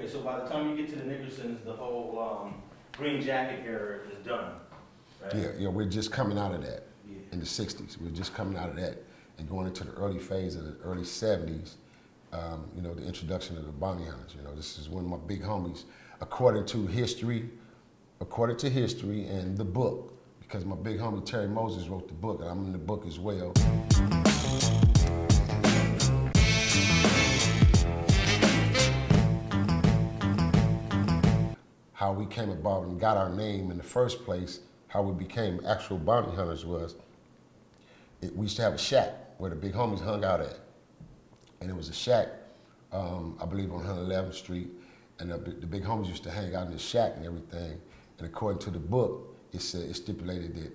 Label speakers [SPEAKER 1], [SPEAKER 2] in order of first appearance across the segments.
[SPEAKER 1] Okay, so by the time you get to the Nickersons, the whole green jacket era is done, right?
[SPEAKER 2] Yeah, we're just coming out of that
[SPEAKER 1] Yeah.
[SPEAKER 2] in the 60s. We're just coming out of that and going into the early phase of the early 70s, the introduction of the bounty hunters. This is one of my big homies, according to history and the book, because my big homie Terry Moses wrote the book, and I'm in the book as well. How we came about and got our name in the first place, how we became actual bounty hunters was, we used to have a shack where the big homies hung out at. And it was a shack, I believe on 111th Street, and the big homies used to hang out in the shack and everything. And according to the book, it stipulated that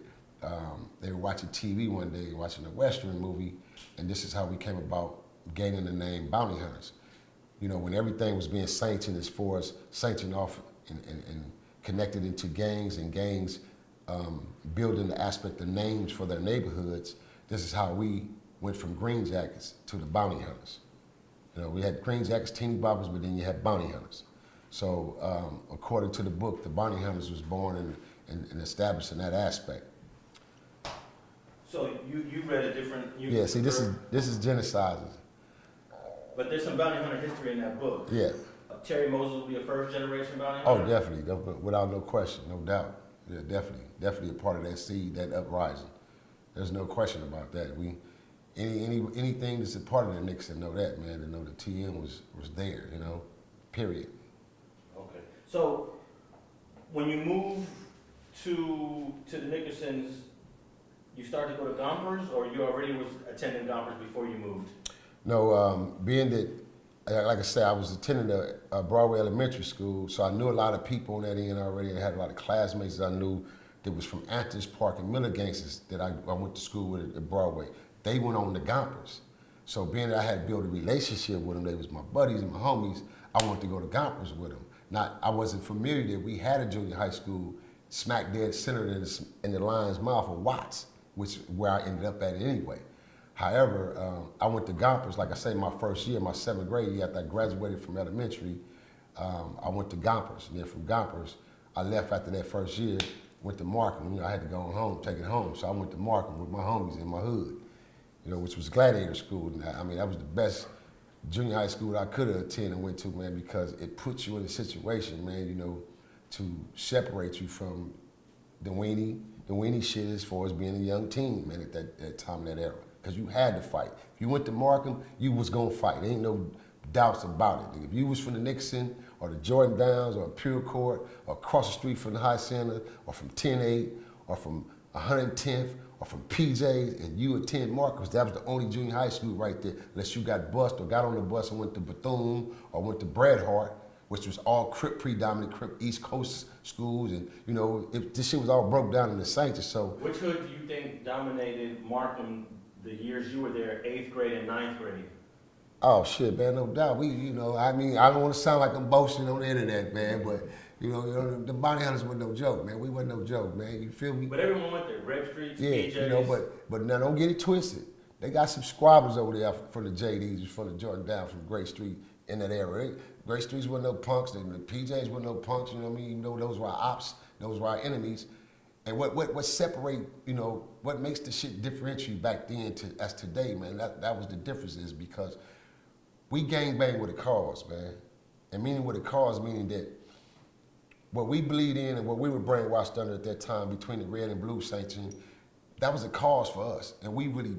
[SPEAKER 2] they were watching TV one day, watching a Western movie, and this is how we came about gaining the name bounty hunters. When everything was being sanctioned as far as sanctioned off and connected into gangs and gangs building the aspect of names for their neighborhoods, this is how we went from green jackets to the bounty hunters. We had green jackets, teeny boppers, but then you had bounty hunters. So according to the book, the bounty hunters was born and established in that aspect.
[SPEAKER 1] So you read a different...
[SPEAKER 2] Yeah, see, this is genociders.
[SPEAKER 1] But there's some bounty hunter history in that book.
[SPEAKER 2] Yeah.
[SPEAKER 1] Terry Moses will be a first generation bounty
[SPEAKER 2] Oh,
[SPEAKER 1] hunter?
[SPEAKER 2] definitely, without no question, no doubt. Yeah, definitely a part of that seed, that uprising. There's no question about that. Anything that's a part of the Nickerson know that, man, to know the TM was there, period.
[SPEAKER 1] Okay. So when you moved to the Nickersons, you started to go to Gompers, or you already was attending Gompers before you moved?
[SPEAKER 2] No, being that, like I said, I was attending a Broadway Elementary School, so I knew a lot of people on that end already. I had a lot of classmates that I knew that was from Anthony's Park and Miller Gangsters that I went to school with at Broadway. They went on to Gompers. So being that I had built a relationship with them, they was my buddies and my homies, I wanted to go to Gompers with them. Now, I wasn't familiar that we had a junior high school smack dead centered in the lion's mouth of Watts, which is where I ended up at anyway. However, I went to Gompers, like I say, my first year, my 7th grade year after I graduated from elementary, I went to Gompers. And then from Gompers, I left after that first year, went to Markham. I had to go home, take it home. So I went to Markham with my homies in my hood, which was Gladiator School. I mean, that was the best junior high school I could have attended and went to, man, because it puts you in a situation, man, to separate you from the weenie shit as far as being a young teen, man, at that time, that era. Because you had to fight. If you went to Markham, you was gonna fight. There ain't no doubts about it. If you was from the Nickerson or the Jordan Downs or Pure Court or across the street from the High Center or from 10-8 or from 110th or from PJ's and you attend Markham, that was the only junior high school right there, unless you got bused or got on the bus and went to Bethune or went to Bret Harte, which was all Crip predominant, Crip East Coast schools, and this shit was all broke down in the sanctions. So
[SPEAKER 1] which hood do you think dominated Markham the years you were there, 8th grade and 9th grade?
[SPEAKER 2] Oh shit, man, no doubt. I don't want to sound like I'm boasting on the internet, man, but the bounty hunters were no joke, man. We wasn't no joke, man. You feel me?
[SPEAKER 1] But everyone went there, Rep Streets,
[SPEAKER 2] yeah,
[SPEAKER 1] PJs.
[SPEAKER 2] But now don't get it twisted. They got some squabbers over there from the JDs, from the Jordan Down, from Great Street in that era. Great Streets wasn't no punks, and the PJs wasn't no punks, you know what I mean? Even though those were our ops, those were our enemies. And what separate, what makes the shit differentiate back then as today, man, that was the difference is because we gangbang with a cause, man. And meaning with a cause, meaning that what we believed in and what we were brainwashed under at that time between the red and blue sanction, that was a cause for us. And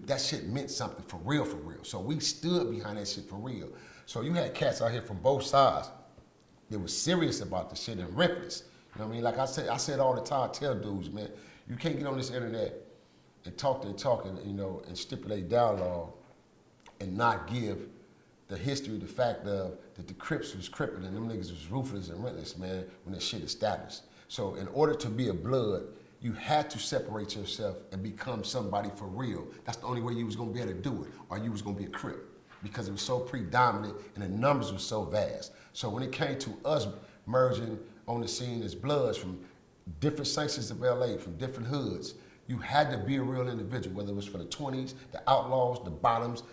[SPEAKER 2] that shit meant something for real. So we stood behind that shit for real. So you had cats out here from both sides that was serious about the shit and reckless. You know what I mean? Like I said all the time, I tell dudes, man, you can't get on this internet and talk and stipulate dialogue and not give the history, the fact of that the Crips was cripping and them niggas was ruthless and relentless, man, when that shit established. So in order to be a blood, you had to separate yourself and become somebody for real. That's the only way you was gonna be able to do it, or you was gonna be a Crip, because it was so predominant and the numbers were so vast. So when it came to us merging on the scene as Bloods from different sections of LA, from different hoods, you had to be a real individual, whether it was for the 20s, the outlaws, the bottoms,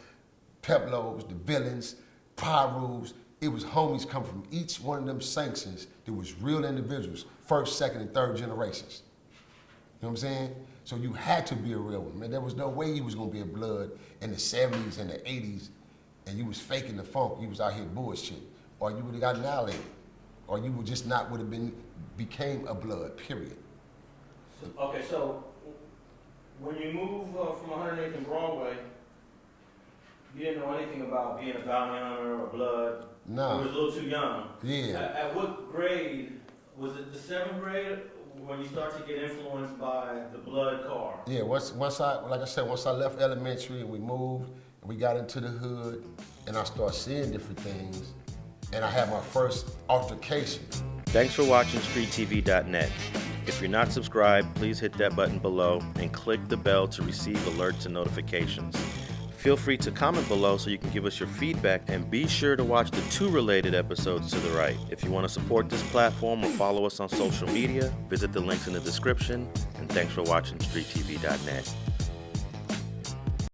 [SPEAKER 2] Peplos, the villains, Pyrus, it was homies come from each one of them sanctions that was real individuals, first, second, and third generations. You know what I'm saying? So you had to be a real one, man. There was no way you was gonna be a blood in the 70s and the 80s and you was faking the funk. You was out here bullshit. Or you would have got annihilated. Or you would just not would have became a blood, period.
[SPEAKER 1] Okay, so when you move from 108th and Broadway, you didn't know anything about being a bounty hunter or blood.
[SPEAKER 2] No.
[SPEAKER 1] You was a little too young.
[SPEAKER 2] Yeah.
[SPEAKER 1] At what grade, was it the 7th grade when you start to get influenced by the blood car?
[SPEAKER 2] Yeah, once I left elementary and we moved, and we got into the hood, and I started seeing different things, and I had my first altercation.
[SPEAKER 3] Thanks for watching StreetTV.net. If you're not subscribed, please hit that button below and click the bell to receive alerts and notifications. Feel free to comment below so you can give us your feedback, and be sure to watch the 2 related episodes to the right. If you want to support this platform or follow us on social media, visit the links in the description, and thanks for watching StreetTV.net.